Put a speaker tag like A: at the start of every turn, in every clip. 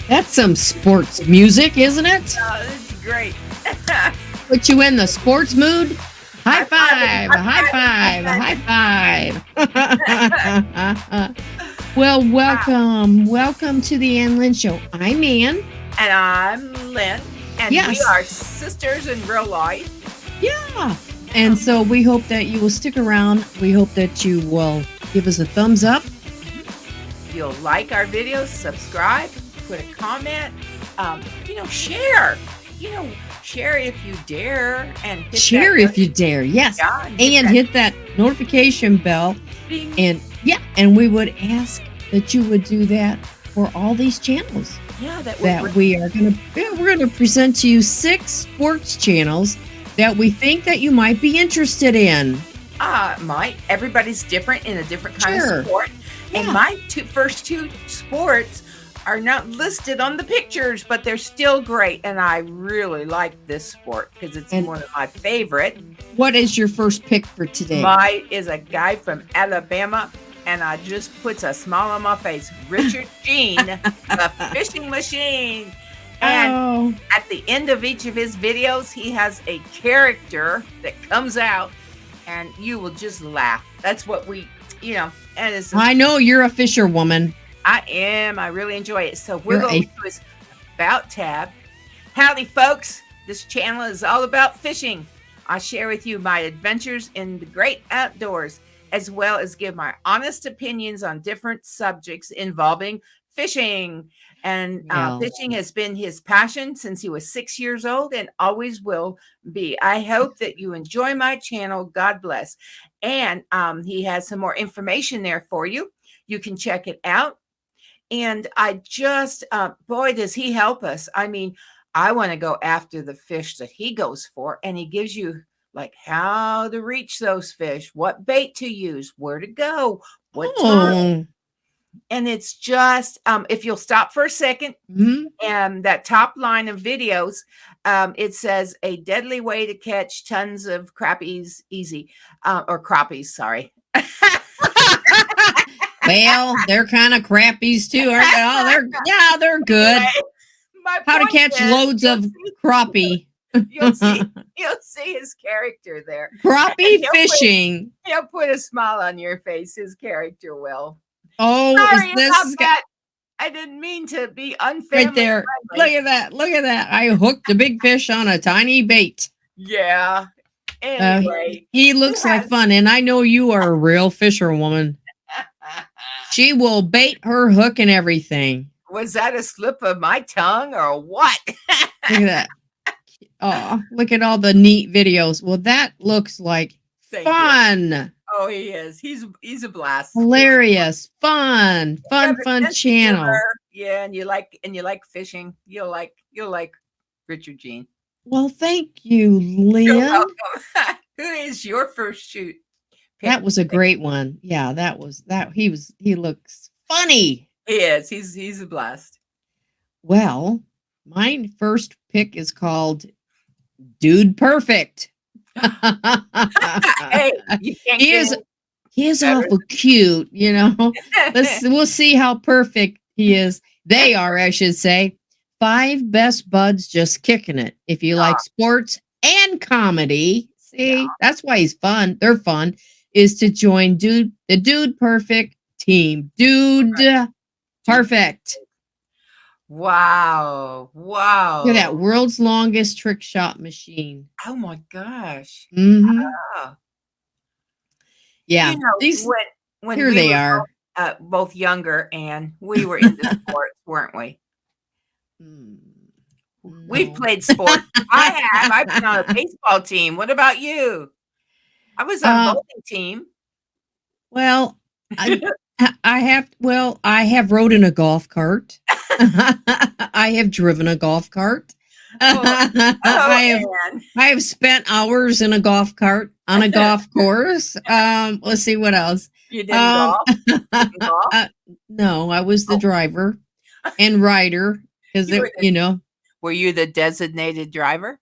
A: That's some sports music, isn't it?
B: Oh, this is great.
A: Put you in the sports mood. High
B: High five,
A: five, a high
B: high
A: five, a
B: five,
A: high five. Well,
B: Wow.
A: welcome to the Ann Lynn Show. I'm Ann.
B: And I'm Lynn, and we
A: Yes,
B: are sisters in real life.
A: yeah. And so we hope that you will stick around. We hope that you will give us a thumbs up.
B: You'll like our videos, subscribe, put a comment, share. Share if you dare, and hit
A: Share
B: that
A: if you dare. Yes.
B: yeah,
A: And hit that notification bell.
B: ding.
A: And yeah, and we would ask that you would do that for all these channels
B: Yeah, that
A: that
B: would
A: we're going to present to you 6 sports channels that we think that you might be interested in.
B: everybody's different in a different kind
A: Sure.
B: of sport. And
A: Yeah.
B: my first two sports are not listed on the pictures, but they're still great. And I really like this sport because it's
A: And-
B: one of my favorite.
A: What is your first pick for today?
B: My is a guy from Alabama, and I just puts a smile on my face. Richard Gene, the fishing machine. And
A: Oh,
B: at the end of each of his videos, he has a character that comes out, and you will just laugh. That's what and it's
A: I know you're a fisherwoman.
B: I am. I really enjoy it. So we're
A: You're
B: going to do his About tab. Howdy, folks. This channel is all about fishing. I share with you my adventures in the great outdoors, as well as give my honest opinions on different subjects involving fishing. And
A: Well.
B: fishing has been his passion since he was 6 years old and always will be. I hope that you enjoy my channel. God bless. And he has some more information there for you. You can check it out. And I just, boy, does he help us. I mean, I want to go after the fish that he goes for, and he gives you like how to reach those fish, what bait to use, where to go, what time.
A: Oh.
B: And it's just, if you'll stop for a second,
A: Mhm.
B: and that top line of videos, it says a deadly way to catch tons of crappies easy, or crappies, sorry.
A: Well, they're kind of crappies too, aren't they? Oh, they're good.
B: Anyway, my
A: How to
B: point
A: catch
B: is,
A: loads of crappie.
B: you'll see his character there.
A: Crappie
B: He'll
A: fishing.
B: He'll put a smile on your face. His character will.
A: Oh,
B: Sorry
A: is this
B: about
A: guy
B: that. I didn't mean to be unfamily
A: right there?
B: friendly.
A: Look at that. Look at that. I hooked a big fish on a tiny bait.
B: Yeah. Anyway.
A: He looks like fun, and I know you are a real fisherwoman. She will bait her hook and everything.
B: Was that a slip of my tongue or what?
A: Look at that. Oh, look at all the neat videos. Well, that looks like
B: Thank you.
A: fun.
B: Oh, he is. He's a blast.
A: Hilarious. Fun
B: Yeah, but
A: fun
B: sense of
A: channel.
B: humor. Yeah, and you like fishing. You'll like Richard Gene.
A: Well, thank you,
B: You're
A: Lynn.
B: welcome. Who is your first shoot?
A: That was a great one. Yeah, he looks funny.
B: He is. He's a blast.
A: Well, my first pick is called Dude Perfect.
B: Hey, you can't
A: He
B: get
A: is
B: any
A: he is
B: better.
A: awful cute, you know. We'll see how perfect he is. They are, I should say. 5 best buds just kicking it. If you like sports and comedy, see, that's why he's fun. They're fun. Is to join the Dude Perfect team. Dude Perfect.
B: Wow. Wow.
A: Look at that world's longest trick shot machine.
B: Oh my gosh.
A: Mhm.
B: Oh.
A: Yeah.
B: You know,
A: These
B: when
A: here
B: we
A: they
B: were
A: are.
B: both younger, and we were into sports, weren't we? We've
A: No.
B: played sports. I've been on a baseball team. What about you? I was on a bowling team.
A: Well, I have rode in a golf cart. I have driven a golf cart. I have spent hours in a golf cart on a golf course. Let's see what else.
B: You didn't golf? You didn't golf?
A: No, I was the driver and rider because
B: Were you the designated driver?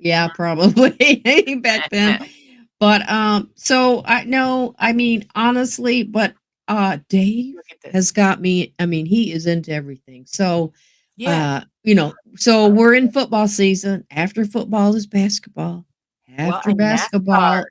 A: Yeah, probably back then. But so I mean honestly, but Dave
B: Look at this.
A: has got me. I mean, he is into everything. So,
B: Yeah.
A: so we're in football season. After football is basketball.
B: Well,
A: After
B: and NASCAR.
A: basketball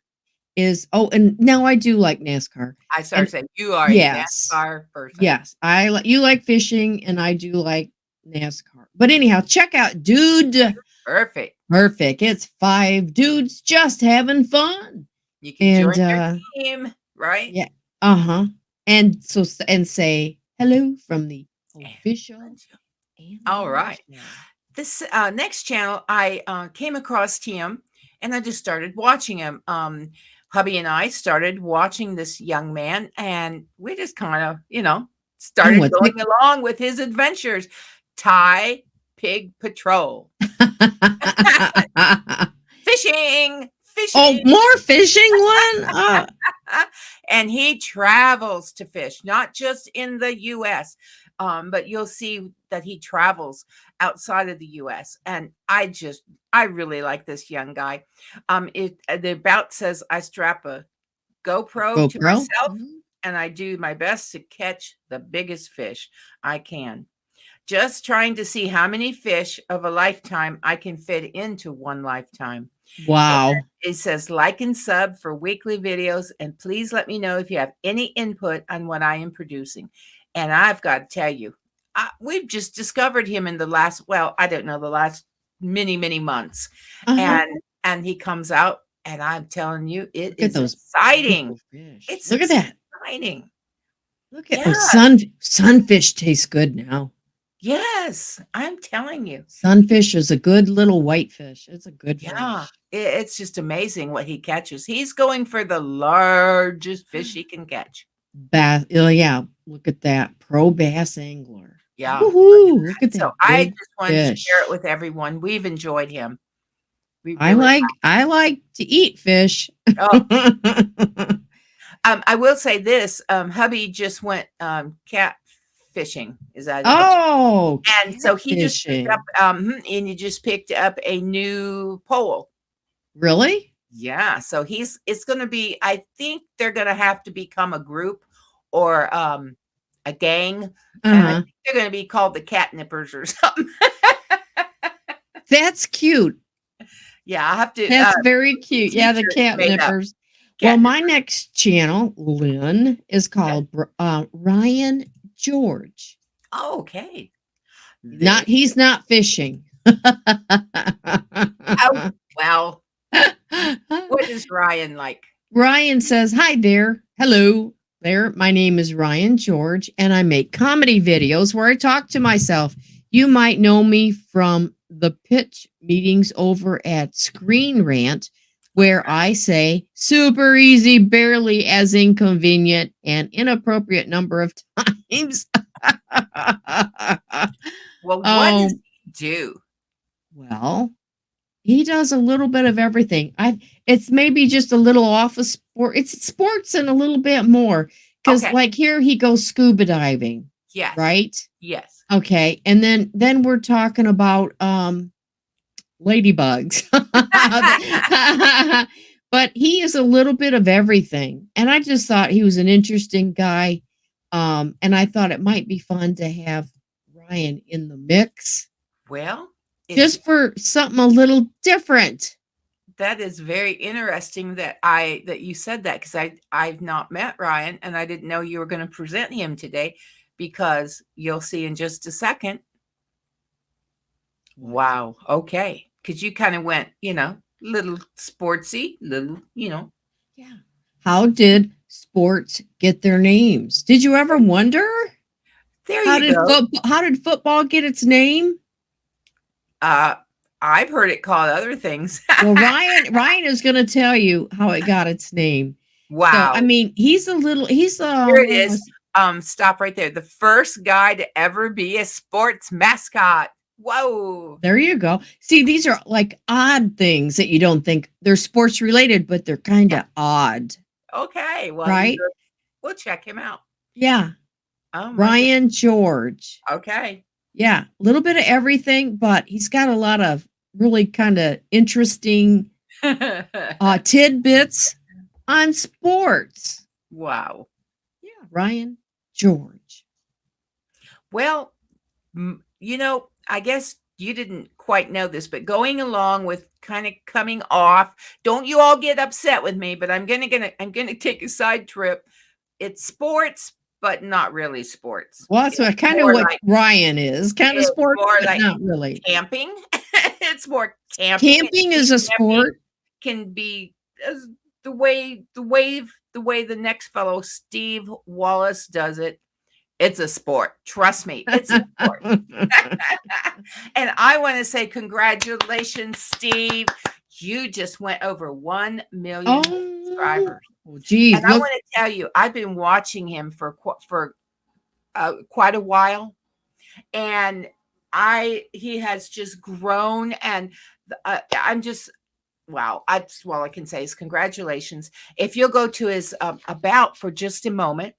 A: is and now I do like NASCAR.
B: I started
A: And
B: saying you are a
A: yes,
B: NASCAR person.
A: yes, you like fishing, and I do like NASCAR. But anyhow, check out Dude
B: Perfect.
A: Perfect. It's 5 dudes just having fun.
B: You can join
A: And
B: their team, right?
A: yeah, uh-huh. And say hello from the
B: And
A: official
B: all
A: animal
B: right.
A: show.
B: This next channel, I came across him and I just started watching him. Hubby and I started watching this young man, and we just kind of,
A: And
B: started
A: what
B: going along with his adventures. Thai Pig Patrol. Fishing,
A: Oh,
B: fishing.
A: more fishing one?
B: And he travels to fish, not just in the US, but you'll see that he travels outside of the US. And I really like this young guy. The about says I strap a GoPro to
A: GoPro?
B: myself
A: Mhm.
B: and I do my best to catch the biggest fish I can. Just trying to see how many fish of a lifetime I can fit into one lifetime. And
A: Wow.
B: it says, like and sub for weekly videos, and please let me know if you have any input on what I am producing. And I've got to tell you, we've just discovered him in the last, well, I don't know, the last many, many months.
A: Uh-huh.
B: And he comes out, and I'm telling you, it
A: Look at
B: is
A: those
B: exciting.
A: beautiful fish.
B: It's
A: Look at that.
B: exciting.
A: Look at
B: Yeah.
A: sunfish tastes good now.
B: Yes, I'm telling you.
A: Sunfish is a good little whitefish. It's a good
B: Yeah,
A: fish.
B: it's just amazing what he catches. He's going for the largest fish he can catch.
A: Oh yeah, look at that pro bass angler.
B: Yeah.
A: Woohoo! Look at
B: So
A: that
B: I
A: big
B: just wanted to share it
A: fish.
B: with everyone. We've enjoyed him. We
A: I
B: really
A: like I like to eat fish.
B: Oh, I will say this, hubby just went, cat fishing. Is that how you
A: Oh,
B: and so he just picked up,
A: catfishing.
B: and he just picked up a new pole.
A: Really?
B: Yeah, so it's gonna be I think they're gonna have to become a group or, a gang, and I
A: Uh-huh.
B: think they're gonna be called the Catnippers or something.
A: That's cute.
B: Yeah, I'll have to,
A: That's very
B: get some
A: cute. Yeah, the
B: t-shirts
A: cat
B: made up.
A: nippers. Well, my
B: Catnippers.
A: next channel, Lynn, is
B: Yes.
A: called Ryan George.
B: Oh, okay. Very
A: He's not fishing.
B: oh, well, what is Ryan like?
A: Ryan says, "Hi there. Hello there. My name is Ryan George, and I make comedy videos where I talk to myself. You might know me from the pitch meetings over at Screen Rant, where I say super easy, barely as inconvenient, and inappropriate number of times."
B: Well, what does
A: Oh,
B: he do?
A: well, he does a little bit of everything. It's maybe just a little off of sport. It's sports and a little bit more. Because
B: Okay.
A: like here he goes scuba diving,
B: Yes.
A: right?
B: Yes.
A: Okay. And then we're talking about ladybugs. But he is a little bit of everything. And I just thought he was an interesting guy. And I thought it might be fun to have Ryan in the mix
B: Well, it's
A: just for something a little different.
B: that is very interesting that you said that because I've not met Ryan and I didn't know you were going to present him today because you'll see in just a second.
A: What?
B: Wow. Okay. Because you kind of went, little sportsy, little,
A: Yeah. How did sports get their names? Did you ever wonder
B: there you go.
A: how did football get its name?
B: Uh, I've heard it called other things.
A: Well, Ryan is going to tell you how it got its name. So, I
B: Wow.
A: mean, he's
B: Here it is. Stop right there. The first guy to ever be a sports mascot. Whoa.
A: there you go. See, these are like odd things that you don't think they're sports related, but they're kind of odd,
B: Okay. Well,
A: right?
B: we'll check him out.
A: Yeah.
B: Oh my goodness.
A: Ryan George.
B: Okay.
A: Yeah, a little bit of everything, but he's got a lot of really kind of interesting tidbits on sports.
B: Wow.
A: Yeah. Ryan George?
B: Well, I guess you didn't quite know this, but going along with kind of coming off, don't you all get upset with me, but I'm gonna take a side trip. It's sports, but not really sports.
A: Well, that's
B: It's
A: what kind of
B: more
A: what
B: like
A: Ryan is, kind of
B: it's
A: sports,
B: more
A: but
B: like
A: not really.
B: camping. It's more camping, and
A: Camping
B: me
A: is a
B: camping
A: sport.
B: can be as the way the next fellow, Steve Wallace, does it. It's a sport. Trust me, it's a sport. And I wanna say congratulations, Steve. You just went over 1,000,000
A: Oh,
B: subscribers. And
A: geez,
B: I
A: look,
B: wanna tell you, I've been watching him for quite a while, and I he has just grown, and I'm just wow. That's all I can say is congratulations. If you'll go to his, about for just a moment.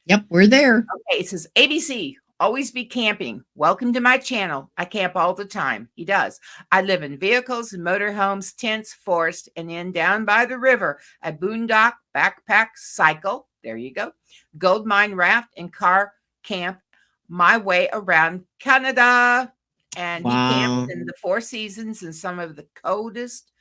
A: yep, we're there.
B: Okay, it says ABC, always be camping. Welcome to my channel. I camp all the time. He does. I live in vehicles and motorhomes, tents, forest, and then down by the river. I boondock, backpack, cycle. There you go. Gold mine raft and car camp my way around Canada. And he camps
A: Wow.
B: in the Four Seasons in some of the coldest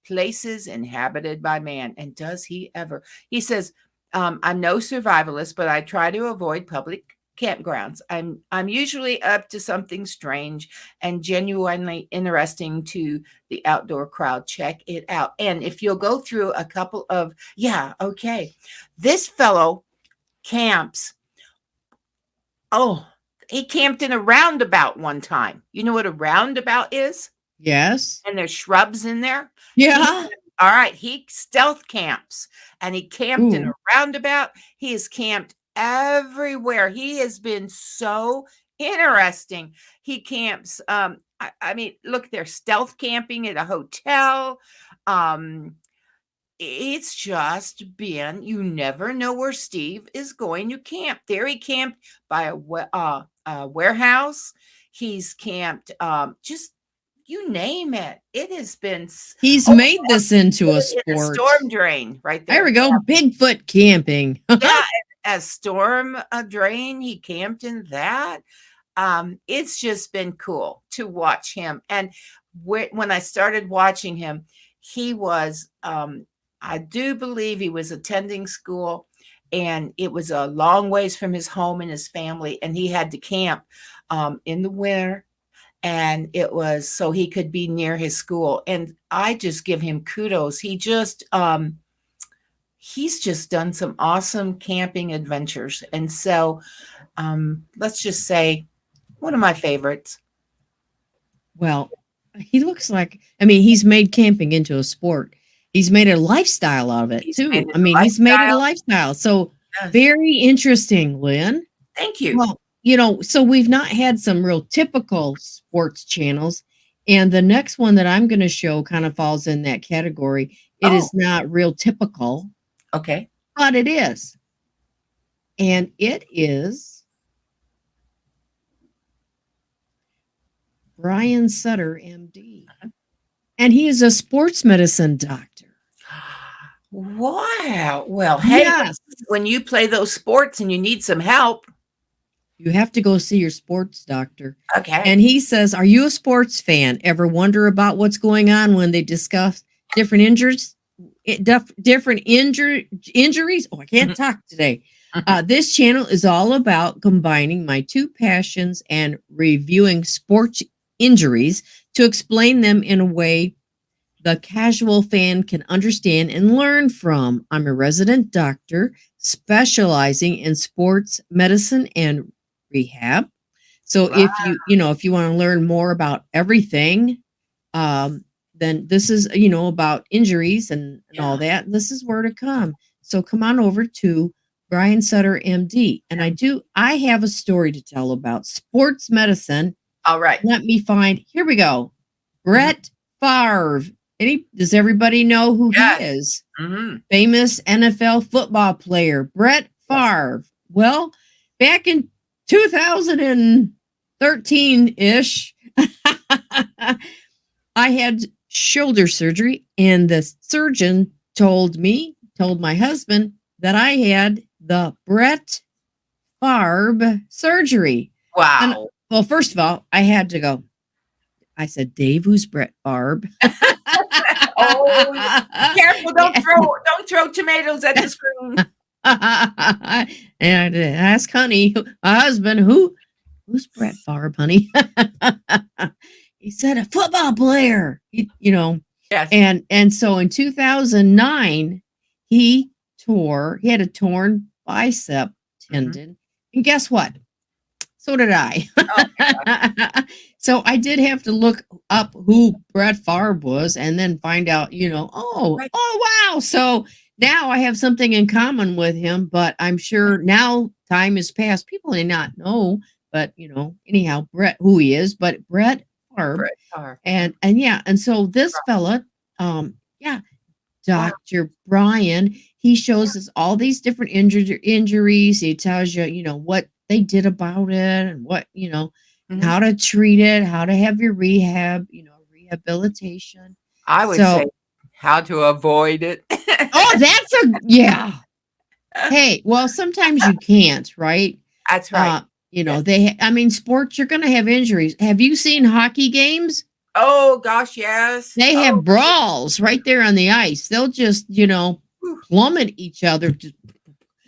B: places inhabited by man. And does he ever? He says, I'm no survivalist, but I try to avoid public campgrounds. I'm usually up to something strange and genuinely interesting to the outdoor crowd. Check it out. And if you'll go through a couple of okay. This fellow camps. Oh, he camped in a roundabout one time. You know what a roundabout is?
A: Yes.
B: And there's shrubs in there.
A: Yeah.
B: All right, he stealth camps, and he camped in a
A: Ooh.
B: roundabout. He has camped everywhere. He has been so interesting. He camps, I mean, look, they're stealth camping at a hotel. Um, it's just been you never know where Steve is going to camp. There he camped by a warehouse. He's camped, just you name it. It has been
A: He's
B: oh,
A: made this into a
B: in a
A: sport.
B: storm drain right
A: There
B: there.
A: we go. Bigfoot camping.
B: Yeah, as storm drain, he camped in that. It's just been cool to watch him. And when I started watching him, he was, I do believe he was attending school, and it was a long ways from his home and his family, and he had to camp in the winter, and it was so he could be near his school. And I just give him kudos. He's just done some awesome camping adventures. And so let's just say one of my favorites.
A: Well, he looks like, I mean, he's made camping into a sport. He's made a lifestyle out of it
B: He's made
A: too.
B: it
A: I
B: a
A: mean, he's made it a
B: lifestyle.
A: lifestyle. So
B: Yes.
A: very interesting, Lynn.
B: Thank you.
A: Well, so we've not had some real typical sports channels. And the next one that I'm going to show kind of falls in that category. It
B: Oh,
A: is not real typical,
B: okay.
A: but it is. And it is Brian Sutter, MD. And he is a sports medicine doctor.
B: Wow. Well, hey,
A: Yes.
B: when you play those sports and you need some help,
A: You have to go see your sports doctor.
B: okay.
A: And he says, are you a sports fan? Ever wonder about what's going on when they discuss different injuries? Injuries? Oh, I can't talk today. This channel is all about combining my two passions and reviewing sports injuries to explain them in a way the casual fan can understand and learn from. I'm a resident doctor specializing in sports medicine and rehab. So
B: Wow.
A: if you want to learn more about everything, then this is, about injuries and all that. This is where to come. So come on over to Brian Sutter, MD. And I have a story to tell about sports medicine.
B: All right.
A: Let me find, here we go. Brett Favre. Does everybody know who
B: Yes.
A: he is?
B: Mm-hmm.
A: Famous NFL football player, Brett Favre. Yes. Well, back in 2013-ish, I had shoulder surgery, and the surgeon told my husband that I had the Brett Favre surgery. And
B: Wow.
A: well, first of all, I had to go. I said, Dave, who's Brett Favre?
B: Oh, careful!
A: Yeah.
B: Don't throw tomatoes at the screen.
A: And I asked honey, my husband, who's Brett Favre, honey? He said a football player.
B: Yes.
A: And so in 2009, he had a torn bicep tendon. And guess what? So did I.
B: Oh,
A: So I did have to look up who Brett Favre was and then find out,
B: Right.
A: oh wow. So now I have something in common with him, but I'm sure now time has passed. People may not know, but anyhow, Brett who he is, but Brett Favre.
B: Brett Favre.
A: And yeah, and so this fella, yeah,
B: Wow.
A: Dr. Brian, he shows us all these different injuries. He tells you, what they did about it and what,
B: Mhm.
A: how to treat it, how to have your rehabilitation.
B: I would
A: So,
B: say how to avoid it.
A: that's yeah. Hey, well, sometimes you can't, right?
B: That's right.
A: Yes. Sports, you're going to have injuries. Have you seen hockey games?
B: Oh gosh, yes.
A: They
B: Oh,
A: have brawls right there on the ice. They'll just,
B: whew.
A: plummet each other.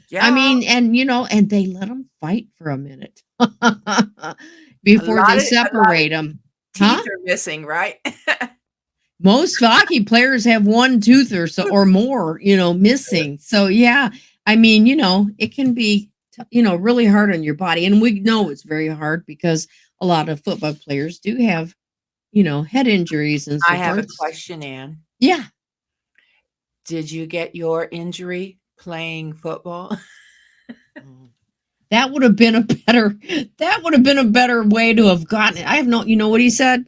B: Yeah.
A: And they let them fight for a minute before they separate them.
B: Teeth
A: Huh?
B: are missing, right?
A: Most hockey players have one tooth or more, missing. So yeah, it can be, really hard on your body, and we know it's very hard because a lot of football players do have, head injuries and so
B: I have a
A: forth.
B: question, Ann.
A: Yeah.
B: Did you get your injury playing football?
A: That would have been a better way to have gotten it. I have no, you know what he said?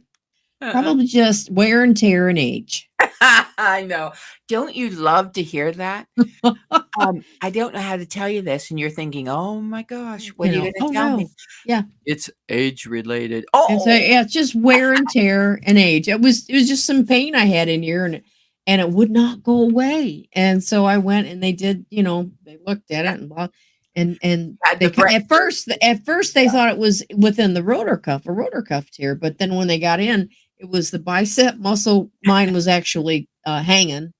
A: Probably just wear and tear and age.
B: I know. Don't you love to hear that? I don't know how to tell you this, and you're thinking, "Oh my gosh, what are you going to
A: oh
B: tell
A: no.
B: me?"
A: Yeah.
B: It's age related.
A: And so yeah, it's just wear and tear and age. It was just some pain I had in here and it would not go away. And so I went and they did, they looked at it and
B: Had
A: they
B: the break.
A: at first they thought it was within the rotor cuff tear, but then when they got in, it was the bicep muscle. Mine was actually hanging.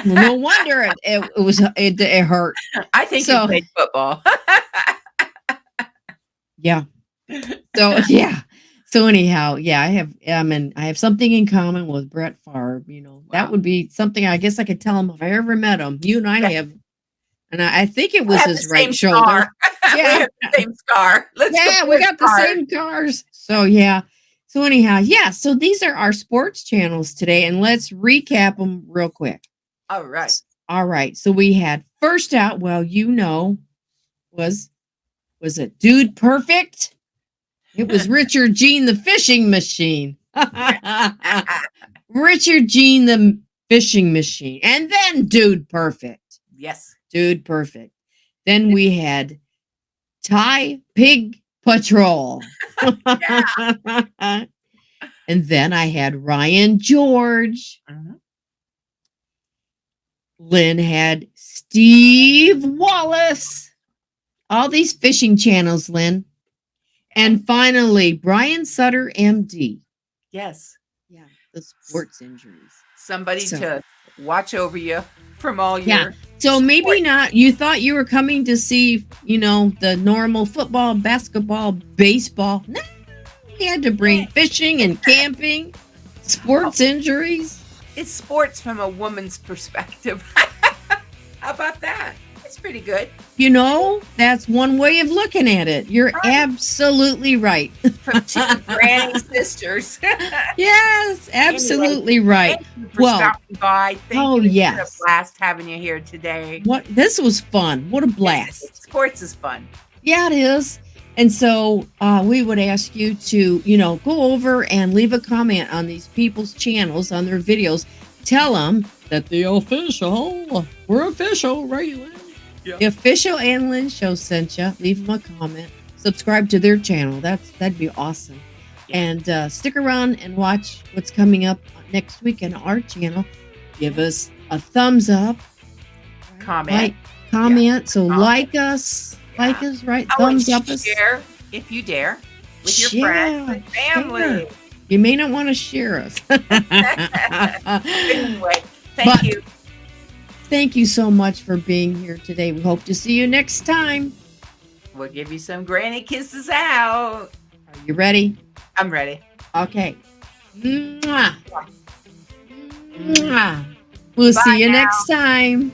A: No wonder it hurt.
B: I think you
A: So
B: played football.
A: yeah. So yeah. So anyhow, yeah, I have something in common with Brett Favre. That
B: Wow.
A: would be something I guess I could tell him if I ever met him. You and I
B: Yeah.
A: have, and I think it
B: We
A: was
B: have
A: his
B: the
A: right
B: same
A: shoulder.
B: scar. We
A: Yeah.
B: have the same scar. Let's go
A: Yeah,
B: for
A: we
B: the
A: got the
B: scar.
A: same cars. So yeah. So anyhow, yeah. So these are our sports channels today, and let's recap them real quick.
B: All right.
A: All right. So we had first out. Well, was it Dude Perfect? It was Richard Gene the Fishing Machine. Richard Gene the Fishing Machine, and then Dude Perfect.
B: Yes.
A: Dude Perfect. Then we had Thai Pig Patrol.
B: Yeah.
A: And then I had Ryan George.
B: Mhm.
A: Lynn had Steve Wallace. All these fishing channels, Lynn. And finally, Brian Sutter, MD.
B: Yes.
A: Yeah, the sports injuries.
B: Somebody
A: So-
B: to watch over you from all your
A: Yeah. So maybe not. You thought you were coming to see, the normal football, basketball, baseball. No, we had to bring fishing and camping, sports injuries.
B: It's sports from a woman's perspective. How about that? It's pretty good.
A: That's one way of looking at it. You're
B: Right.
A: absolutely right.
B: From two granny sisters.
A: Yes, absolutely right.
B: Thank you for
A: Well,
B: stopping by. Thank
A: oh,
B: you. It's been
A: yes.
B: a blast having you here today.
A: This was fun. What a blast.
B: Sports is fun.
A: Yeah, it is. And so we would ask you to, go over and leave a comment on these people's channels, on their videos. Tell them that we're official, right, Lynn?
B: Yeah.
A: The official Ann Lynn Show sent you. Leave them a comment. Subscribe to their channel. That'd be awesome.
B: Yeah.
A: And stick around and watch what's coming up next week on our channel. Give us a thumbs up.
B: comment.
A: Like, comment. So
B: comment.
A: like us.
B: Yeah.
A: Like us, right?
B: Oh,
A: Thumbs
B: and
A: up us.
B: share if you dare with your friends and family.
A: Share. You may not want to share us.
B: Anyway, thank
A: But
B: you.
A: thank you so much for being here today. We hope to see you next time.
B: We'll give you some granny kisses out.
A: Are you ready?
B: I'm ready.
A: Okay. Mwah. Mwah. We'll
B: Bye
A: see you
B: now.
A: next time.